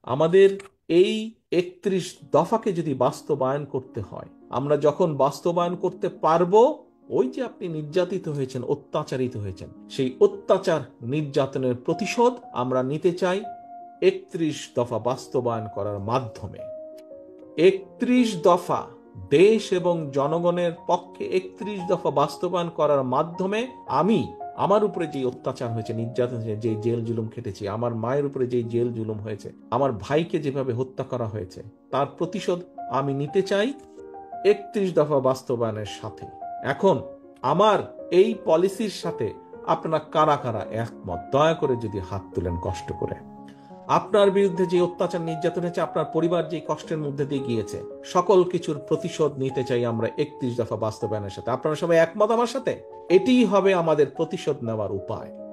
আমাদের এই 31 দফাকে যদি বাস্তবায়ন করতে হয়, আমরা যখন বাস্তবায়ন করতে পারবো, ওই যে আপনি নির্যাতিত হয়েছেন, অত্যাচারিত হয়েছেন, সেই অত্যাচার নির্যাতনের প্রতিশোধ আমরা নিতে চাই 31 দফা বাস্তবায়ন করার মাধ্যমে। 31 দফা দেশ এবং জনগণের পক্ষে 31 দফা বাস্তবায়ন করার মাধ্যমে আমি আমার উপরে যে অত্যাচার হয়েছে, নির্যাতন হয়েছে, যে জেল জুলুম খেটেছি, আমার মায়ের উপরে যে জেল জুলুম হয়েছে, আমার ভাইকে যেভাবে হত্যা করা হয়েছে, তার প্রতিশোধ আমি নিতে চাই 31 দফা বাস্তবায়নের সাথে। এখন আমার এই পলিসির সাথে আপনারা কারা কারা একমত, দয়া করে যদি হাত তুলেন কষ্ট করে। আপনার বিরুদ্ধে যে অত্যাচার নির্যাতন হয়েছে, আপনার পরিবার যে কষ্টের মধ্যে দিয়ে গিয়েছে, সকল কিছুর প্রতিশোধ নিতে চাই আমরা 31 দফা বাস্তবায়নের সাথে। আপনারা সবাই একমত আমার সাথে? এটিই হবে আমাদের প্রতিশোধ নেওয়ার উপায়।